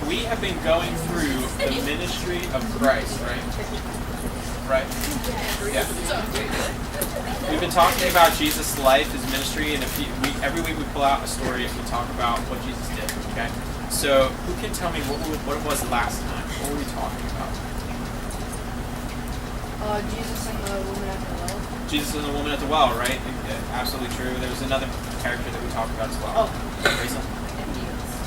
we have been going through the ministry of Christ, right? Right? Yeah. We've been talking about Jesus' life, his ministry, and every week we pull out a story and we talk about what Jesus did, okay? So, who can tell me what it was last time? What were we talking about? Jesus and the woman at the well. Jesus and the woman at the well, right? Absolutely true. There was another character that we talked about as well.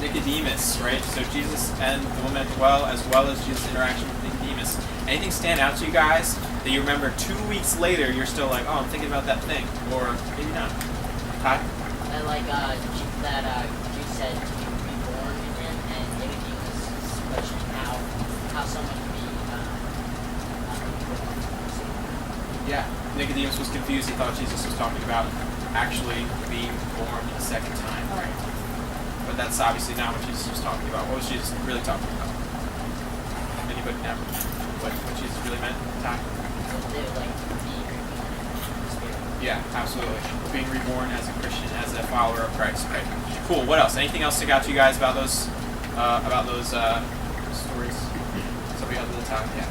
Nicodemus, right? So Jesus and the woman at the well, as well as Jesus' interaction with Nicodemus. Anything stand out to you guys that you remember 2 weeks later, you're still like, oh, I'm thinking about that thing, or maybe not? Hi? I like that Jesus said to be reborn again, and Nicodemus questioning how someone can be Yeah, Nicodemus was confused. He thought Jesus was talking about actually being born a second time, right? But that's obviously not what Jesus was talking about. What was Jesus really talking about? Anybody know what Jesus really meant? Ty? Yeah, absolutely. Being reborn as a Christian, as a follower of Christ, right? Cool. What else? Anything else stick out to you guys about those stories? Somebody other than Ty? Yeah.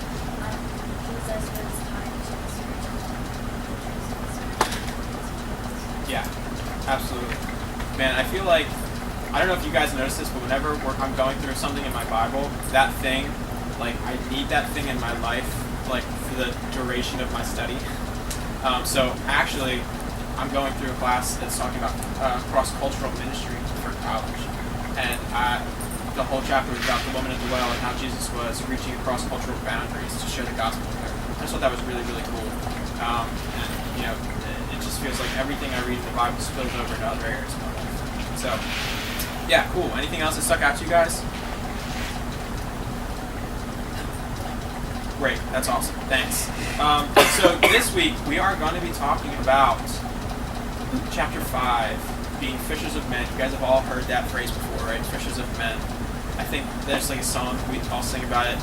Yeah, absolutely. Man, I feel like, I don't know if you guys notice this, but whenever I'm going through something in my Bible, that thing, like, I need that thing in my life, like, for the duration of my study. So, actually, I'm going through a class that's talking about cross-cultural ministry for college. And the whole chapter was about the woman at the well and how Jesus was reaching across cultural boundaries to share the gospel with her. I just thought that was really, really cool. And, you know, it just feels like everything I read in the Bible spills over into other areas of my life. So, yeah, cool. Anything else that stuck out to you guys? Great. That's awesome. Thanks. So this week we are going to be talking about Luke chapter 5, being fishers of men. You guys have all heard that phrase before, right? Fishers of men. I think there's like a song we all sing about it.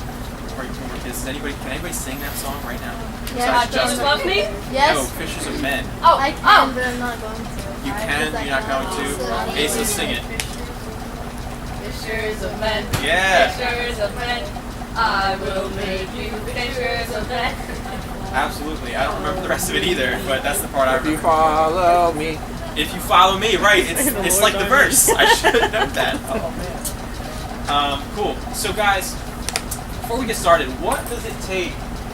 Or can anybody sing that song right now? Yeah, Jesus loves me? Yes. No, fishers of men. I can, but I'm not going to. You can, you're not going to. Asa, sing it. Fishers of men. Yeah. Fishers of men. I will make you fishers of men. Absolutely. I don't remember the rest of it either, but that's the part I remember. If you follow me. If you follow me, right? It's like the verse. I should know that. Oh man. Cool. So guys, before we get started, what does it take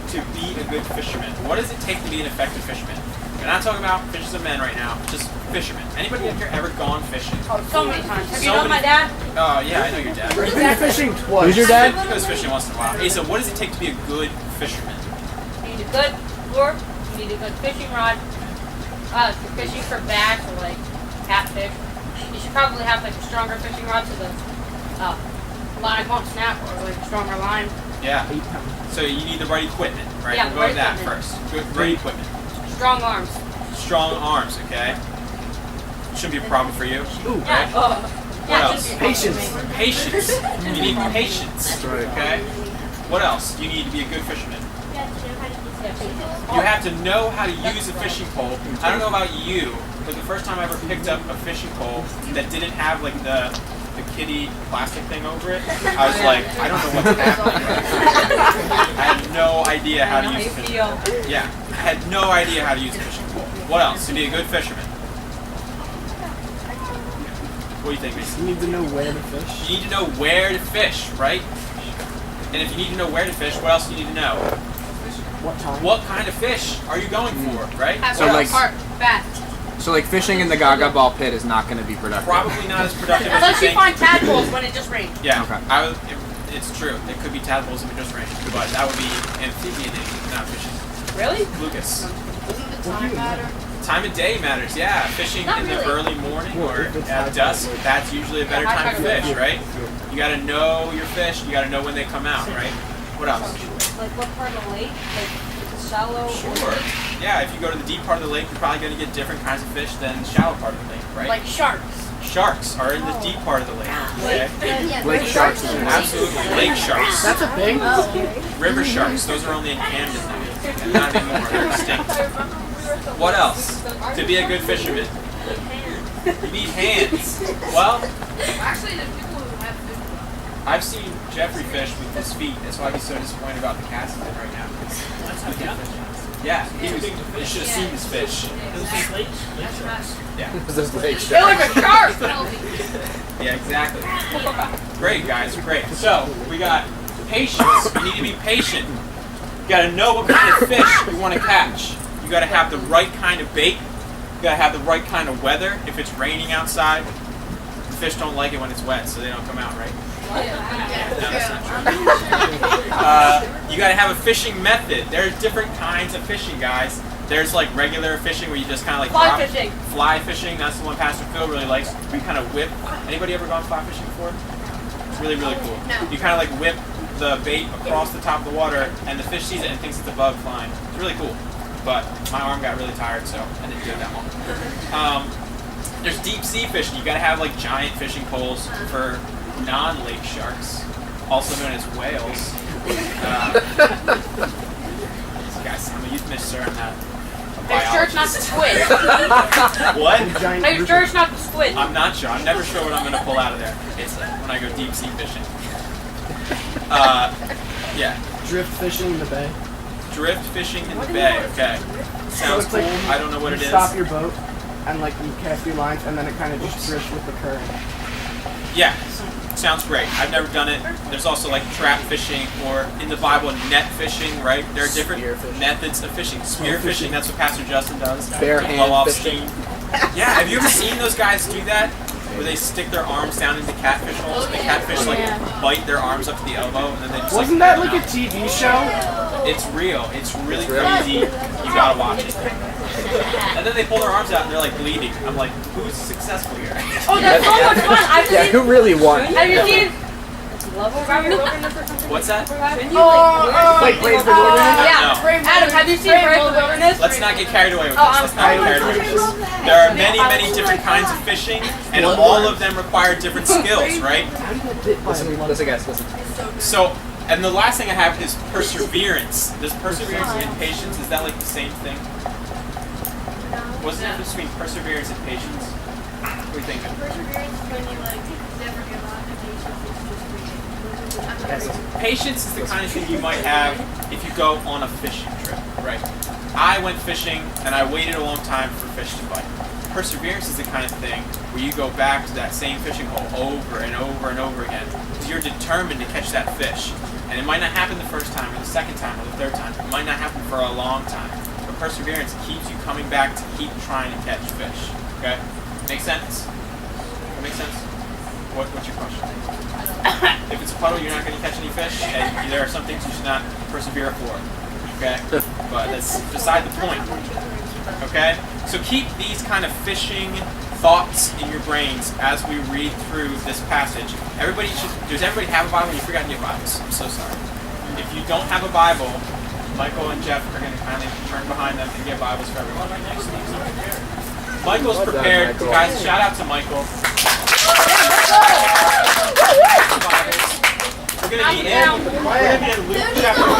to be a good fisherman? What does it take to be an effective fisherman? We're not talking about fishers of men right now, just fishermen. Anybody up here ever gone fishing? Oh, so many times. Have you known my dad? Oh, yeah, I know your dad. He's been fishing twice. Who's your dad? He goes fishing once in a while. Hey, so what does it take to be a good fisherman? You need a good lure. You need a good fishing rod. If you're fishing for bass or like catfish, you should probably have like a stronger fishing rod so the line won't snap, or like a stronger line. Yeah. So you need the right equipment, right? Yeah, we'll go right with that equipment. first. Good, right equipment. Strong arms. Strong arms, okay? Shouldn't be a problem for you. Ooh. Yeah. What Yeah, else? just Patience. Patience. You need patience. That's right. Okay? What else do you need to be a good fisherman? Yeah. You have to know how to use a fishing pole. I don't know about you, but the first time I ever picked up a fishing pole that didn't have like the kitty plastic thing over it, I was like, I don't know what's happening. I had no idea how to use a fishing pole. Yeah, I had no idea how to use a fishing pole. What else to be a good fisherman? What do you think, Mason? You need to know where to fish. You need to know where to fish, right? And if you need to know where to fish, what else do you need to know? What time? What kind of fish are you going for, right? Have So, What like- else? carp, bass. So like fishing in the Gaga Ball pit is not going to be productive. Probably not as productive as you Unless you think. find tadpoles when it just rained. Yeah, Okay. it's true. It could be tadpoles if it just rained, but that would be amphibianing, not fishing. Really? Lucas. Doesn't the time matter? Time of day matters, yeah. Fishing Not in the really. early morning Well, or if it's at high dusk, that's usually a better high time to tide. fish, right? You gotta know your fish, you gotta know when they come out, right? What else? Like what part of the lake? Like the shallow? Sure. Yeah, if you go to the deep part of the lake, you're probably gonna get different kinds of fish than the shallow part of the lake, right? Like sharks. Sharks are in the deep part of the lake. Okay? Lake sharks is Absolutely. Lake sharks. That's a thing. River sharks, those are only in Camden now. Not anymore, they're extinct. What else? To be a good fisherman. You need hands. Well, Actually, the people who have fish I've seen Jeffrey fish with his feet. That's why he's so disappointed about the cast he's in right now. That's how you fish. Yeah, you should have seen this fish. It was just late sharks. Yeah. This is lake Feel like a shark. Yeah, exactly. Great, guys, great. So, we got patience. You need to be patient. You gotta know what kind of fish you want to catch. You gotta have the right kind of bait. You gotta have the right kind of weather. If it's raining outside, the fish don't like it when it's wet, so they don't come out, right? No, that's not true. You gotta have a fishing method. There's different kinds of fishing, guys. There's like regular fishing where you just kind of like Fly fishing. Fly fishing, that's the one Pastor Phil really likes. We kind of whip. Anybody ever gone fly fishing before? It's really, really cool. No. You kind of like whip the bait across the top of the water, and the fish sees it and thinks it's a bug flying. It's really cool. But my arm got really tired, so I didn't do it that long. There's deep sea fishing. You gotta have like giant fishing poles for non-lake sharks, also known as whales. Guys, I'm a youth minister. I'm not. Are you sure it's not the squid? What? Are you sure it's not the squid? I'm not sure. I'm never sure what I'm going to pull out of there. It's when I go deep sea fishing. Yeah. Drift fishing in the bay. Drift fishing in the bay. Okay. Sounds it's cool. like I don't know what it you is. stop your boat and like you cast your lines and then it kind of just drifts with the current. Yeah. Sounds great. I've never done it. There's also like trap fishing or in the Bible net fishing, right? There are different methods of fishing. Spear fishing, that's what Pastor Justin does. Bare To hand blow off fishing. steam. Yeah, have you ever seen those guys do that? Where they stick their arms down into catfish holes and the catfish like bite their arms up to the elbow and then they just Wasn't like, that like a TV show? It's real. It's really It's real. crazy. You gotta watch it. And then they pull their arms out and they're like bleeding. I'm like, who's successful here? Oh, that's so much fun. I've Yeah, seen. who really won? Have you seen? Wilderness? What's that? Like Brave the Wilderness? Yeah. No. Adam, have you seen Brave the Wilderness? Let's not get carried away with this. Oh, Let's not get carried away with this. There are many, many different kinds of fishing, and all of them require different skills, right? How do you get bit by a monkey? Listen, guys, listen. So, and the last thing I have is perseverance. Does perseverance and patience, is that like the same thing? What's the difference between perseverance and patience? What do you think? Perseverance is when you like never give up, and patience is just waiting. Patience is the kind of thing you might have if you go on a fishing trip, right? I went fishing and I waited a long time for fish to bite. Perseverance is the kind of thing where you go back to that same fishing hole over and over and over again because you're determined to catch that fish. And it might not happen the first time or the second time or the third time. It might not happen for a long time. But perseverance keeps you coming back to keep trying to catch fish. Okay? Make sense? Make sense? What's your question? If it's a puddle, you're not going to catch any fish, and there are some things you should not persevere for. Okay? But that's beside the point. Okay? So keep these kind of fishing thoughts in your brains as we read through this passage. Does everybody have a Bible? You forgot to get Bibles. I'm so sorry. If you don't have a Bible, Michael and Jeff are going to kindly turn behind them and get Bibles for everyone right next to you. Michael's Well done, prepared. Michael. Guys, shout out to Michael. We're going to be in Luke chapter 5.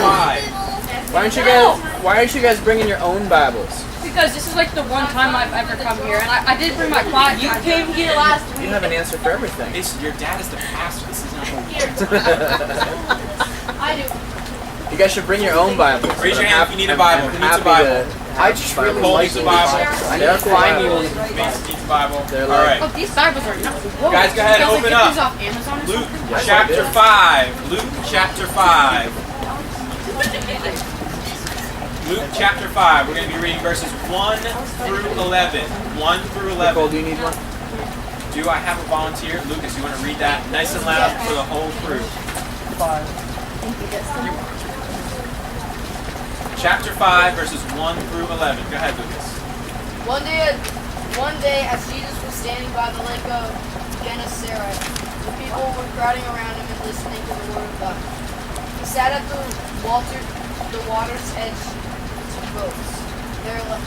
Why aren't you guys bringing your own Bibles? Because this is like the one time I've ever come here, and I did bring my Bible. You came here last You week. have an answer for everything. Your dad is the pastor. This is not I do. You guys should bring your own Bibles. Raise your I'm hand if you need a Bible. Who needs a happy Bible? to I just really Cole like needs a these. Bible. I need They're to cool find you. Bibles. Mason needs a Bible. They're All like- right. Oh, these Bibles are nuts. Whoa. Guys, go ahead and Guys, open get up. these off Amazon or Luke something? Yes, I chapter did. 5. Luke chapter 5. Luke chapter 5. We're going to be reading verses 1 through 11. 1 through Nicole, 11. do you need one? Do I have a volunteer? Lucas, you want to read that nice and loud for the whole crew? Chapter 5, verses 1 through 11. Go ahead, Lucas. One day, as Jesus was standing by the lake of Gennesaret, the people were crowding around him and listening to the word of God. He sat at the water's edge to boats. They were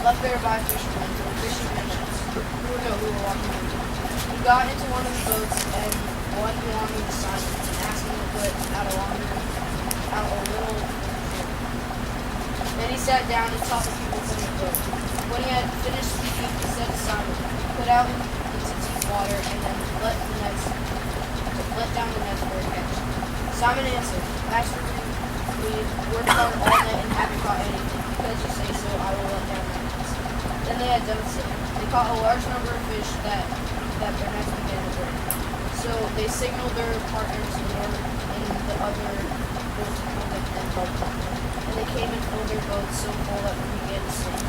left there by fishermen who were walking with him. He got into one of the boats and one belonging to Simon, and asked him to put out a little. Then he sat down and taught the people from the boat. When he had finished speaking, he said to Simon, "Put out into deep water and then let down the nets for a Simon answered, Master, we worked hard all night and haven't caught anything. Because you say so, I will let down my nets. Then they had done so. They caught a large number of fish that their nets began to break. So they signaled their partners Lord and the other boats to come with them help them. And they came and filled their boats so full that we began to sink.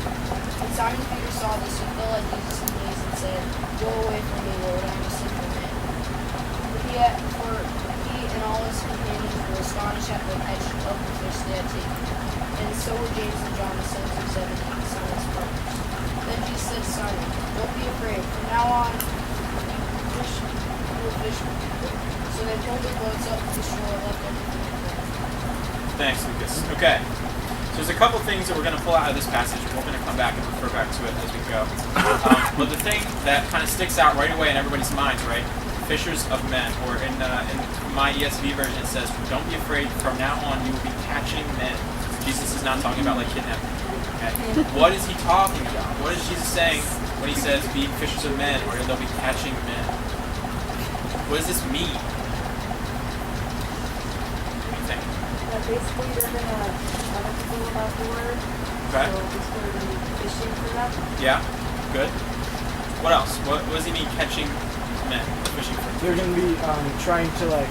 When Simon Peter saw this, he fell at Jesus' knees and said, Go away from me, Lord, I am a sinful man. For he and all his companions were astonished at the catch of the fish they had taken. And so were James and John, the sons of Zebedee, Simon's brothers. Then Jesus said to Simon, Don't be afraid. From now on, you will fish for people. So they pulled their boats up to the shore and left everything in front. Thanks, Lucas. Okay. So there's a couple things that we're going to pull out of this passage, and we're going to come back and refer back to it as we go. But the thing that kind of sticks out right away in everybody's minds, right? Fishers of men, or in my ESV version it says, Don't be afraid, from now on you will be catching men. Jesus is not talking about like kidnapping. Okay? What is he talking about? What is Jesus saying when he says be fishers of men, or they'll be catching men? What does this mean? What do you think? Basically, they're going to tell people about the word. Okay. So it's going to be fishing for them. Yeah, good. What else? What does he mean catching men? Fishing for? They're gonna be trying to like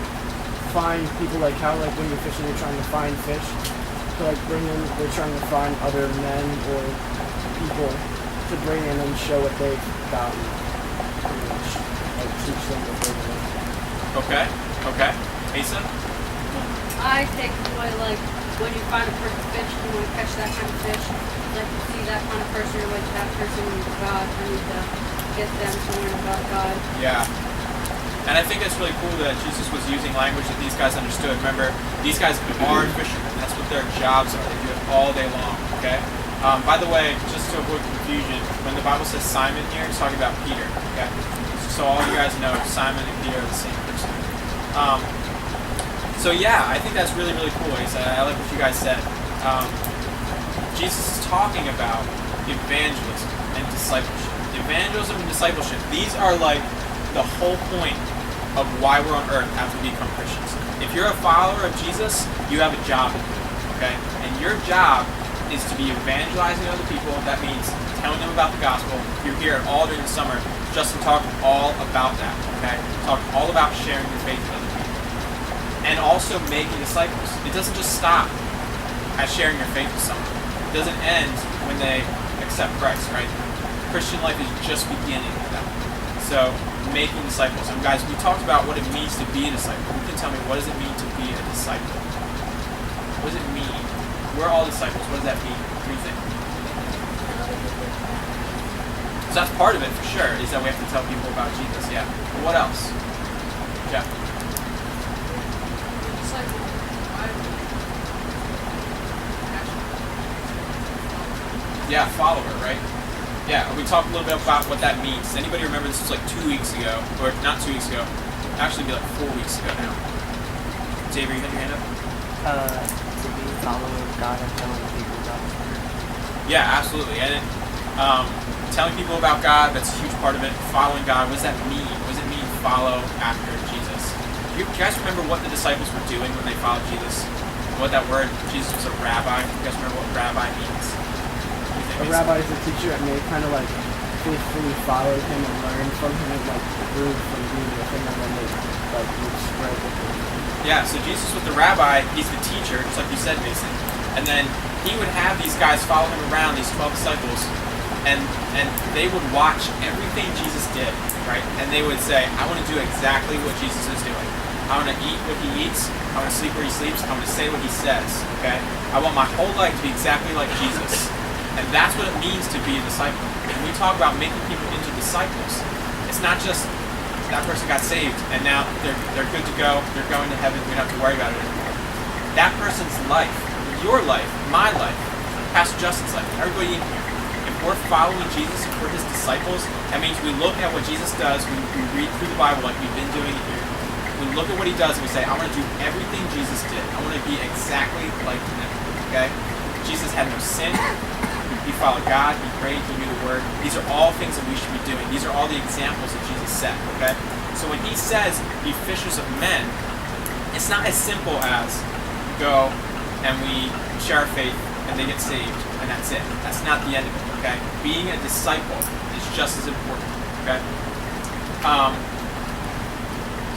find people, like how like when you're fishing you're trying to find fish. To like bring in, they're trying to find other men or people to bring in and show what they've gotten. Pretty much, like teach them what they've learned. Okay. Okay. Asa? I take away like when you find a perfect fish, you want to catch that kind of fish. Like you see that kind of person, you're like that person with God. I need to get them to learn about God. Yeah. And I think it's really cool that Jesus was using language that these guys understood. Remember, these guys are fishermen. That's what their jobs are. They do it all day long, okay? By the way, just to avoid confusion, when the Bible says Simon here, it's talking about Peter, okay? So all you guys know, Simon and Peter are the same person. So yeah, I think that's really, really cool. I like what you guys said. Jesus is talking about evangelism and discipleship. Evangelism and discipleship, these are like the whole point of why we're on earth after we become Christians. If you're a follower of Jesus, you have a job to do, okay? And your job is to be evangelizing other people. That means telling them about the gospel. You're here all during the summer. Justin talked all about that, okay? Talked all about sharing your faith with other people. And also making disciples. It doesn't just stop at sharing your faith with someone. It doesn't end when they accept Christ, right? Christian life is just beginning with them. So, making disciples. And guys, we talked about what it means to be a disciple. Who can tell me, what does it mean to be a disciple? What does it mean? We're all disciples. What does that mean? What do you think? So that's part of it for sure, is that we have to tell people about Jesus, yeah. But what else? Jeff? Yeah, follower, right? Yeah, we talked a little bit about what that means. Does anybody remember this was like 2 weeks ago, or not 2 weeks ago, actually be like 4 weeks ago now. Xavier, you had your hand up? To be a follower of God and telling people about His word. Yeah, absolutely. And telling people about God, that's a huge part of it. Following God, what does that mean? What does it mean follow after Jesus? Do you guys remember what the disciples were doing when they followed Jesus? What that word, Jesus was a rabbi. Do you guys remember what rabbi means? A rabbi is a teacher, and they kind of like faithfully followed him and learned from him, and like grew from being with him, and then they like would spread with him. Yeah, so Jesus was the rabbi, he's the teacher, just like you said, Mason. And then he would have these guys follow him around, these 12 disciples, and they would watch everything Jesus did, right? And they would say, I want to do exactly what Jesus is doing. I want to eat what he eats. I want to sleep where he sleeps. I want to say what he says, okay? I want my whole life to be exactly like Jesus. And that's what it means to be a disciple. When we talk about making people into disciples, it's not just that person got saved and now they're good to go, they're going to heaven, we don't have to worry about it anymore. That person's life, your life, my life, Pastor Justin's life, everybody in here, if we're following Jesus, if we're his disciples, that means we look at what Jesus does, we read through the Bible like we've been doing here. We look at what he does and we say, I want to do everything Jesus did. I want to be exactly like him, okay? Jesus had no sin. He followed God, he prayed, he knew the word. These are all things that we should be doing. These are all the examples that Jesus set, okay? So when he says, be fishers of men, It's not as simple as go and we share our faith and they get saved and that's it. That's not the end of it, okay? Being a disciple is just as important, okay?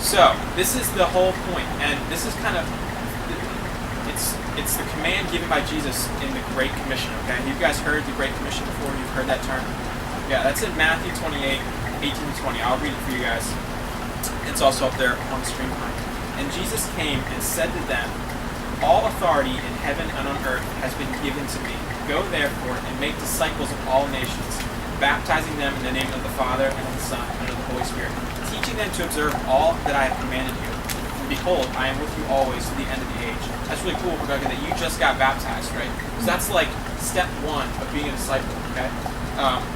So this is the whole point, and this is kind of it's the command given by Jesus in the Great Commission, okay? You guys heard the Great Commission before? You've heard that term? Yeah, that's in Matthew 28, 18 to 20. I'll read it for you guys. It's also up there on the screen behind. And Jesus came and said to them, all authority in heaven and on earth has been given to me. Go therefore and make disciples of all nations, baptizing them in the name of the Father and of the Son and of the Holy Spirit, teaching them to observe all that I have commanded you. And behold, I am with you always to the end of the age. That's really cool, Rebecca, that you just got baptized, right? So that's like step one of being a disciple, okay?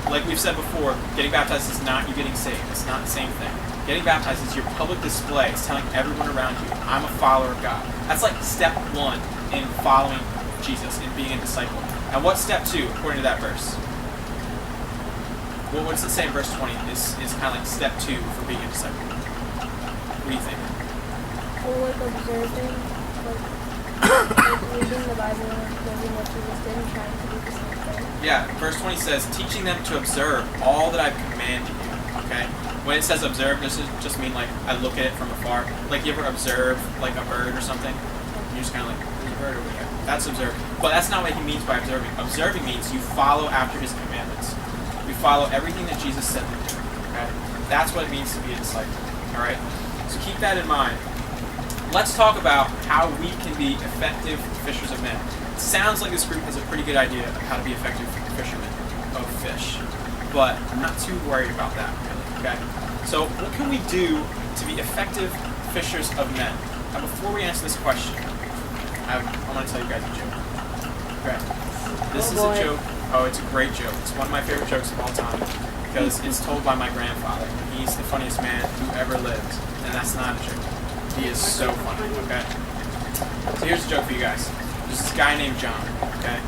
Like we've said before, getting baptized is not you getting saved. It's not the same thing. Getting baptized is your public display. It's telling everyone around you, I'm a follower of God. That's like step one in following Jesus, in being a disciple. And what's step two, according to that verse? Well, what's it say in verse 20? Is kind of like step two for being a disciple. What do you think? Well, like observing, like reading the Bible and observing what Jesus did and trying to do the same thing. Yeah, verse 20 says, teaching them to observe all that I've commanded you, okay? When it says observe, does it just mean like I look at it from afar? Like you ever observe like a bird or something? You're just kind of like, there's a bird over there. That's observe. But that's not what he means by observing. Observing means you follow after his commandments. You follow everything that Jesus said to do, okay? That's what it means to be a disciple, all right? So keep that in mind. Let's talk about how we can be effective fishers of men. It sounds like this group has a pretty good idea of how to be effective fishermen of fish, but I'm not too worried about that, really, okay? So what can we do to be effective fishers of men? Now, before we answer this question, I'm going to tell you guys a joke. Okay. This is a joke. Oh, it's a great joke. It's one of my favorite jokes of all time because it's told by my grandfather. He's the funniest man who ever lived, and that's not a joke. He is so funny, okay? So here's a joke for you guys. There's this guy named John, okay?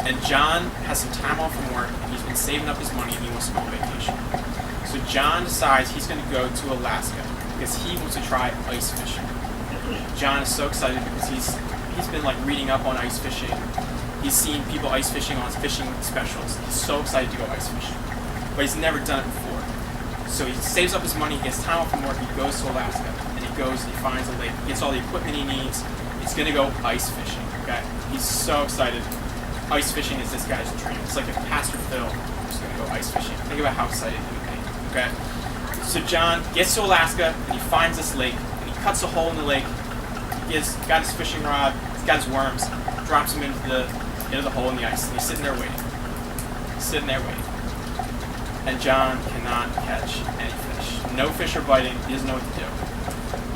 And John has some time off from work, and he's been saving up his money, and he wants to go on vacation. So John decides he's going to go to Alaska because he wants to try ice fishing. John is so excited because he's been like reading up on ice fishing. He's seen people ice fishing on fishing specials. He's so excited to go ice fishing, but he's never done it before. So he saves up his money, he gets time off from work, he goes to Alaska, and he goes and he finds a lake, he gets all the equipment he needs. He's gonna go ice fishing. Okay, he's so excited. Ice fishing is this guy's dream. It's like if Pastor Phil was gonna go ice fishing. Think about how excited he would be. Okay, so John gets to Alaska and he finds this lake and he cuts a hole in the lake. He's got his fishing rod, he's got his worms, drops them into the hole in the ice, and he's sitting there waiting. And John cannot catch any fish. No fish are biting. He doesn't know what to do.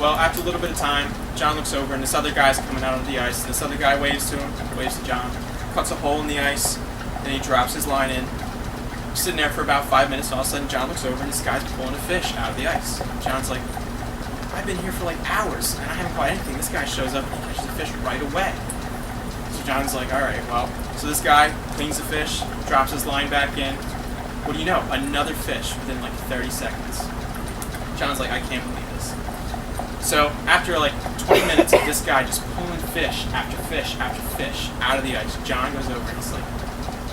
Well, after a little bit of time, John looks over, and this other guy's coming out of the ice. This other guy waves to him, waves to John, cuts a hole in the ice, and he drops his line in. Sitting there for about 5 minutes, and all of a sudden John looks over, and this guy's pulling a fish out of the ice. John's like, I've been here for like hours, and I haven't caught anything. This guy shows up, and he catches the fish right away. So John's like, all right, well. So this guy cleans the fish, drops his line back in. What do you know? Another fish within like 30 seconds. John's like, I can't believe this. So after like 20 minutes of this guy just pulling fish after fish after fish out of the ice, John goes over and he's like,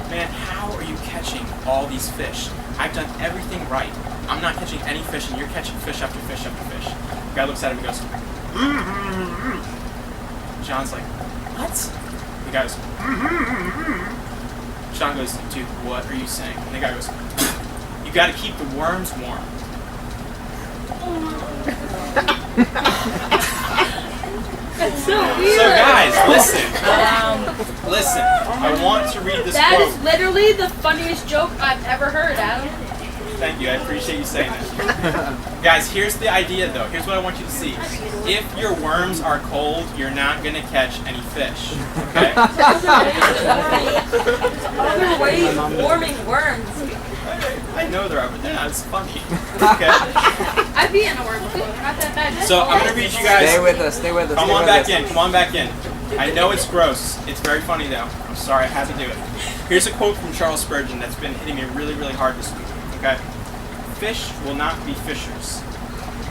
man, how are you catching all these fish? I've done everything right. I'm not catching any fish and you're catching fish after fish after fish. The guy looks at him and goes, John's like, what? The guy goes, John goes, dude, what are you saying? And the guy goes, you gotta keep the worms warm. That's so weird. So guys, listen. I want to read this That quote. is literally the funniest joke I've ever heard, Adam. Thank you, I appreciate you saying that. Guys, here's the idea though. Here's what I want you to see. If your worms are cold, you're not gonna catch any fish. Okay? Other ways of warming worms. I know there are, but they're not as funny. Okay? I've eaten a worm before. They're not that bad. So I'm gonna read you guys. Stay with us. Come on back in. I know it's gross. It's very funny though. I'm sorry I had to do it. Here's a quote from Charles Spurgeon that's been hitting me really, really hard this week. Okay? Fish will not be fishers.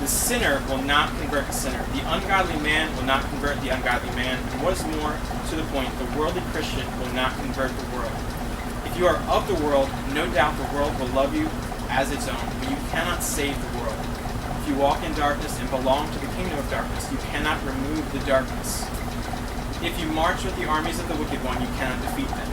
The sinner will not convert the sinner. The ungodly man will not convert the ungodly man. And what is more to the point, the worldly Christian will not convert the world. If you are of the world, no doubt the world will love you as its own, but you cannot save the world. If you walk in darkness and belong to the kingdom of darkness, you cannot remove the darkness. If you march with the armies of the wicked one, you cannot defeat them.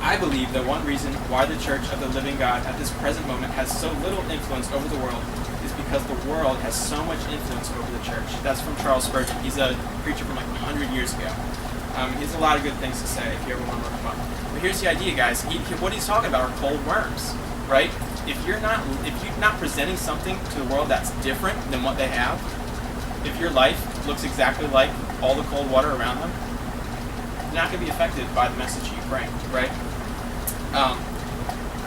I believe that one reason why the Church of the Living God at this present moment has so little influence over the world is because the world has so much influence over the church. That's from Charles Spurgeon. He's a preacher from like 100 years ago. He has a lot of good things to say if you ever want to look him up. But here's the idea, guys. What he's talking about are cold worms, right? If you're not presenting something to the world that's different than what they have, if your life looks exactly like all the cold water around them, you're not going to be affected by the message you bring, right?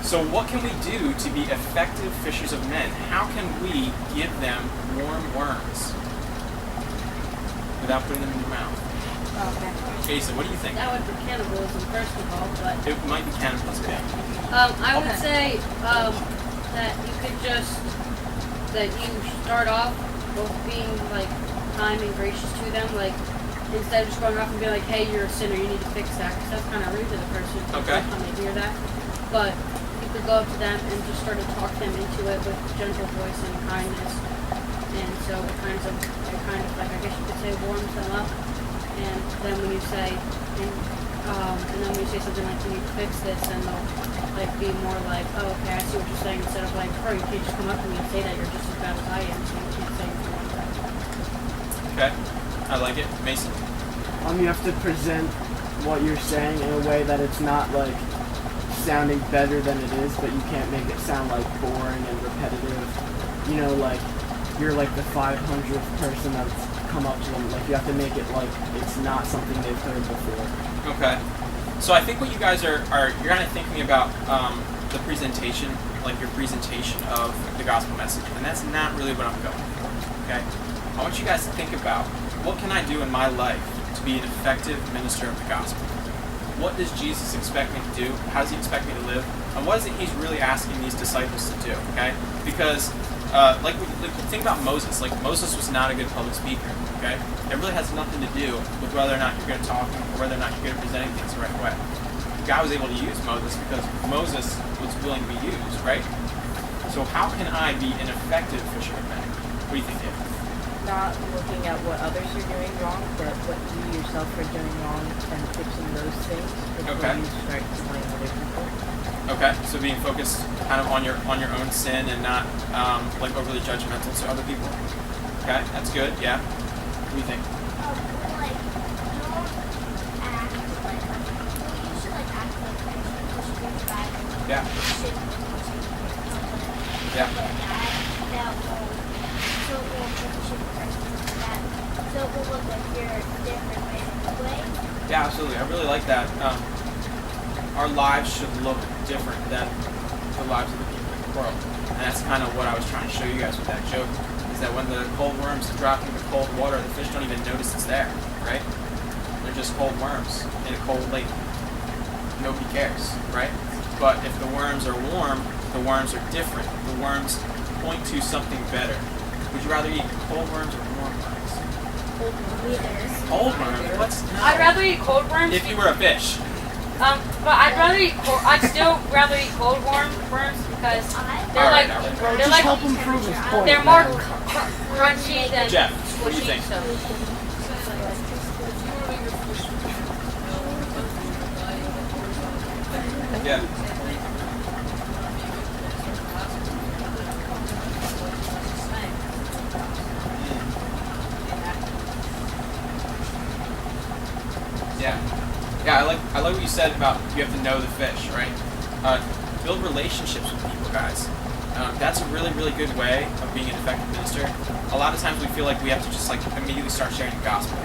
So what can we do to be effective fishers of men? How can we give them warm worms without putting them in your mouth? Okay. Asa, what do you think? That would be cannibalism, first of all, but It might be cannibalism. I would say that you could that you start off both being like kind and gracious to them, like instead of just going off and being like, hey, you're a sinner, you need to fix that, because that's kind of rude to the person Okay. when they hear that. But you could go up to them and just sort of talk them into it with gentle voice and kindness, and so it kind of like, I guess you could say, warms them up. And then when you say, and then when you say something like, you need to fix this, then they'll like be more like, oh, okay, I see what you're saying, instead of like, oh, you can't just come up to me and say that you're just as bad as I am, so you can't say anything like that. Okay, I like it. Mason? You have to present what you're saying in a way that it's not like sounding better than it is, but you can't make it sound like boring and repetitive. You know, like you're like the 500th person that's come up to them. Like you have to make it like it's not something they've heard before. Okay. So I think what you guys are you're kind of thinking about the presentation, like your presentation of the gospel message, and that's not really what I'm going for. Okay. I want you guys to think about, what can I do in my life to be an effective minister of the gospel? What does Jesus expect me to do? How does he expect me to live? And what is it he's really asking these disciples to do? Okay. Because think about Moses. Like, Moses was not a good public speaker, okay? It really has nothing to do with whether or not you're good at talking or whether or not you're good at presenting things the right way. God was able to use Moses because Moses was willing to be used, right? So how can I be an effective fisher of men? What do you think, Dave? Not looking at what others are doing wrong, but what you yourself are doing wrong and fixing those things before Okay. you start to blame other people. Okay, so being focused kind of on your own sin and not like overly judgmental to other people. Okay, that's good. Yeah. What do you think? Like, don't act like, well, you should like act like that. You should be bad. Yeah. You should Yeah. that will, so it will push you that. So it will look like you're different way. Yeah, absolutely. I really like that. Our lives should look different than the lives of the people in the world. And that's kind of what I was trying to show you guys with that joke, is that when the cold worms drop into the cold water, the fish don't even notice it's there, right? They're just cold worms in a cold lake. Nobody cares, right? But if the worms are warm, the worms are different. The worms point to something better. Would you rather eat cold worms or warm worms? Cold worms? What's I'd rather eat cold worms. if you were a fish? But I'd still rather eat cold worms because they're Alright, like, alright. they're Just like, help him prove his point. they're more crunchy than Jeff, what do you squishy. think? So. Yeah. Yeah, I like what you said about you have to know the fish, right? Build relationships with people, guys. That's a really, really good way of being an effective minister. A lot of times we feel like we have to just like immediately start sharing the gospel.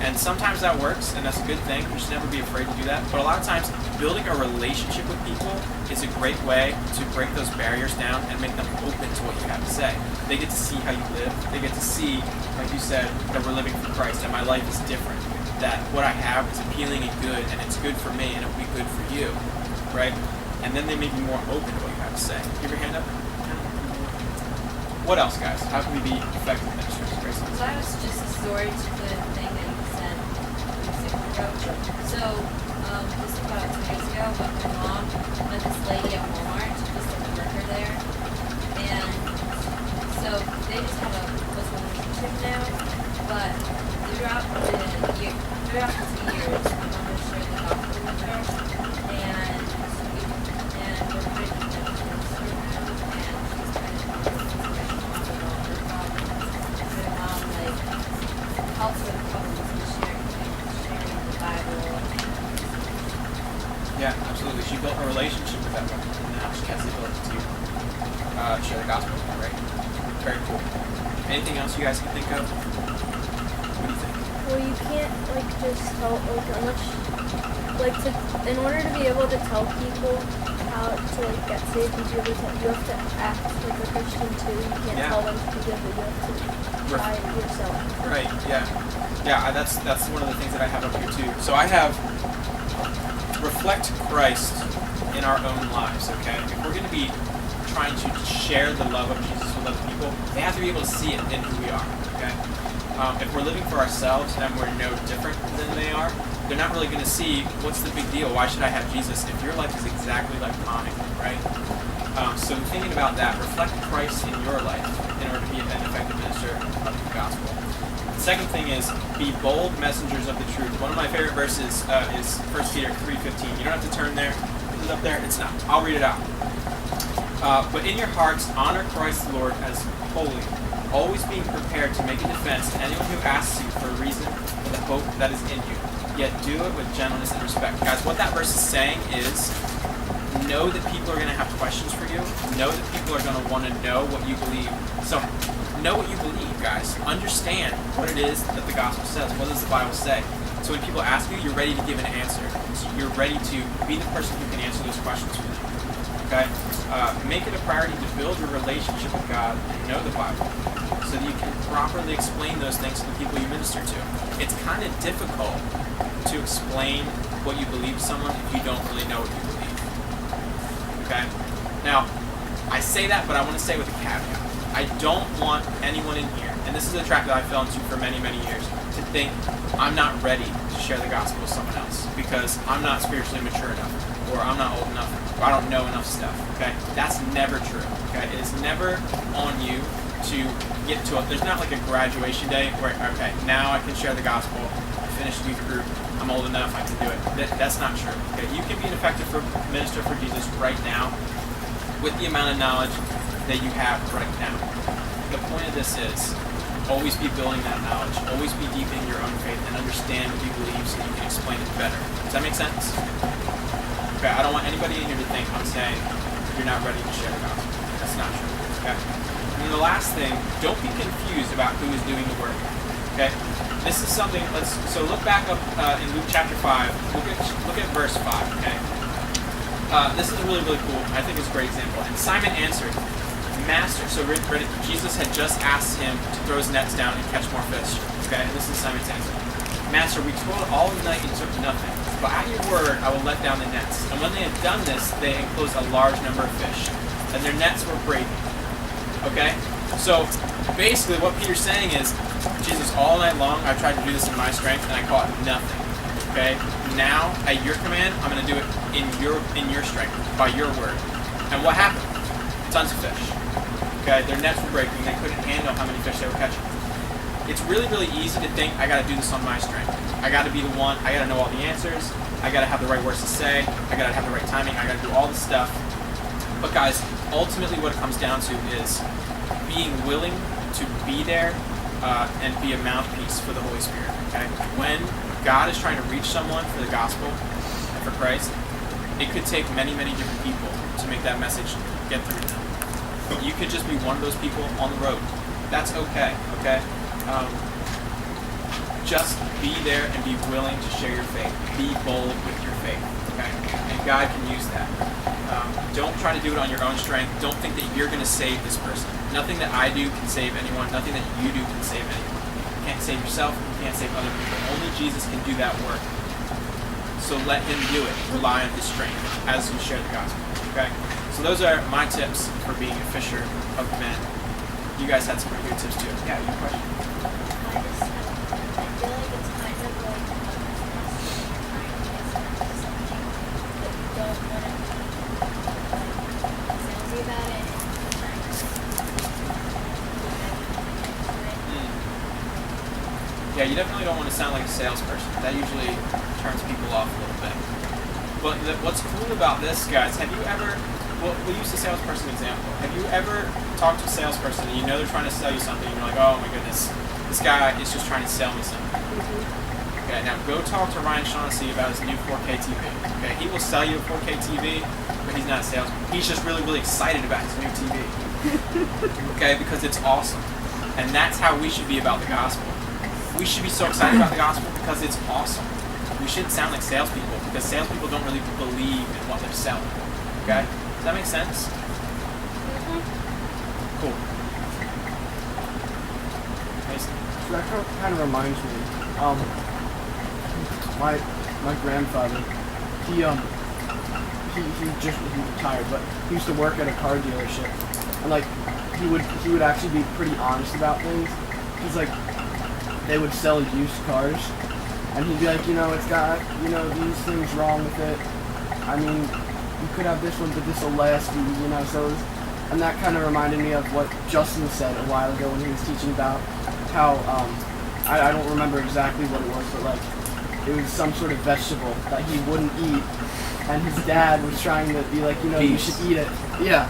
And sometimes that works, and that's a good thing. You should never be afraid to do that. But a lot of times, building a relationship with people is a great way to break those barriers down and make them open to what you have to say. They get to see how you live. They get to see, like you said, that we're living for Christ, and my life is different. That what I have is appealing and good, and it's good for me, and it'll be good for you, right? And then they may be more open to what you have to say. Give your hand up. What else, guys? How can we be effective ministers? Grace? So I was just a story to the thing that you said 6 ago. So, just about 2 years ago, my mom met this lady at Walmart, just like a worker there. And so they just have a close relationship now. But throughout these years, my mom has shared the gospel with her. And we're kind of in a ministry now. And she's kind of helps with problems and sharing the Bible. Yeah, absolutely. She built a relationship with that woman, and now she has the ability to share the gospel with her, right? Very cool. Anything else you guys can think of? What do you think? Well, you can't just tell unless in order to be able to tell people how to get saved, you have to act like a Christian too. You can't tell them to do it, but you have to try it yourself. Right. Yeah. Yeah. That's one of the things that I have up here too. So I have reflect Christ in our own lives. Okay. If we're going to be trying to share the love of Jesus with other people, they have to be able to see it in who we are. Okay. If we're living for ourselves and we're no different than they are, they're not really going to see what's the big deal. Why should I have Jesus if your life is exactly like mine, right? So thinking about that, reflect Christ in your life in order to be an effective minister of the gospel. The second thing is be bold messengers of the truth. One of my favorite verses is 1 Peter 3:15. You don't have to turn there. Is it up there? It's not. I'll read it out. But in your hearts, honor Christ the Lord as holy, always being prepared to make a defense to anyone who asks you for a reason for the hope that is in you. Yet do it with gentleness and respect. Guys, what that verse is saying is know that people are going to have questions for you. Know that people are going to want to know what you believe. So know what you believe, guys. Understand what it is that the gospel says. What does the Bible say? So when people ask you, you're ready to give an answer. So you're ready to be the person who can answer those questions for them. Okay? Make it a priority to build your relationship with God and know the Bible so that you can properly explain those things to the people you minister to. It's kind of difficult to explain what you believe to someone if you don't really know what you believe. Okay? Now, I say that, but I want to say with a caveat. I don't want anyone in here, and this is a trap that I fell into for many, many years, to think I'm not ready to share the gospel with someone else because I'm not spiritually mature enough, or I'm not old enough, or I don't know enough stuff. Okay? That's never true. Okay? It is never on you to get to there's not like a graduation day where, okay, now I can share the gospel, I finished youth group, I'm old enough, I can do it. That's not true. Okay? You can be an effective minister for Jesus right now with the amount of knowledge that you have right now. The point of this is always be building that knowledge, always be deepening your own faith and understand what you believe so that you can explain it better. Does that make sense? Okay, I don't want anybody in here to think I'm saying you're not ready to share the gospel. That's not true. Okay? And then the last thing, don't be confused about who is doing the work. Okay? This is something, so look back up in Luke chapter 5, look at verse 5, okay? This is really, really cool. I think it's a great example. And Simon answered, Master, so Jesus had just asked him to throw his nets down and catch more fish. Okay, and this is Simon's answer. Master, we toiled all night and took nothing, but at your word I will let down the nets. And when they had done this, they enclosed a large number of fish, and their nets were breaking. Okay? So basically what Peter's saying is, Jesus, all night long I tried to do this in my strength and I caught nothing. Okay? Now, at your command, I'm going to do it in your strength, by your word. And what happened? Tons of fish. Okay? Their nets were breaking. They couldn't handle how many fish they were catching. It's really, really easy to think I got to do this on my strength. I got to be the one. I got to know all the answers. I got to have the right words to say. I got to have the right timing. I got to do all this stuff. But guys, ultimately what it comes down to is being willing to be there and be a mouthpiece for the Holy Spirit. Okay? When God is trying to reach someone for the gospel and for Christ, it could take many, many different people to make that message get through to them. You could just be one of those people on the road. That's okay. Okay? Just be there and be willing to share your faith. Be bold with your faith. Okay? And God can use that. Don't try to do it on your own strength. Don't think that you're going to save this person. Nothing that I do can save anyone. Nothing that you do can save anyone. You can't save yourself. You can't save other people. Only Jesus can do that work. So let him do it. Rely on his strength as you share the gospel. Okay? So those are my tips for being a fisher of men. you guys had some pretty good tips too. Yeah, your question. I just have, I feel like it's kind of like something that you don't want to be salesy about it and trying to Yeah, you definitely don't want to sound like a salesperson. That usually turns people off a little bit. But what's cool about this, guys, have you ever, well, we'll use the salesperson example. Have you ever talked to a salesperson and you know they're trying to sell you something and you're like, oh my goodness, this guy is just trying to sell me something. Okay, now go talk to Ryan Shaughnessy about his new 4K TV. Okay, he will sell you a 4K TV, but he's not a salesman. He's just really, really excited about his new TV. Okay, because it's awesome. And that's how we should be about the gospel. We should be so excited about the gospel because it's awesome. We shouldn't sound like salespeople because salespeople don't really believe in what they're selling. Okay? Does that make sense? Cool. Mason. So that kind of reminds me. My grandfather, he retired, but he used to work at a car dealership, and like he would actually be pretty honest about things. He's like, they would sell used cars, and he'd be like, it's got, these things wrong with it. I mean, you could have this one, but this will last you, so and that kind of reminded me of what Justin said a while ago when he was teaching about how, I don't remember exactly what it was, but like, it was some sort of vegetable that he wouldn't eat, and his dad was trying to be like, you should eat it. Yeah.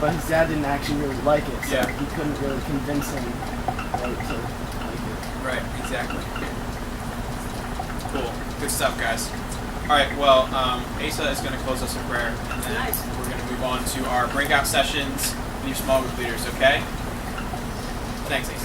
But his dad didn't actually really like it, so he couldn't really convince him to like it. Right, exactly. Cool. Good stuff, guys. Alright, well, Asa is going to close us in prayer, and then we're going to move on to our breakout sessions with your small group leaders, okay? Thanks, Asa.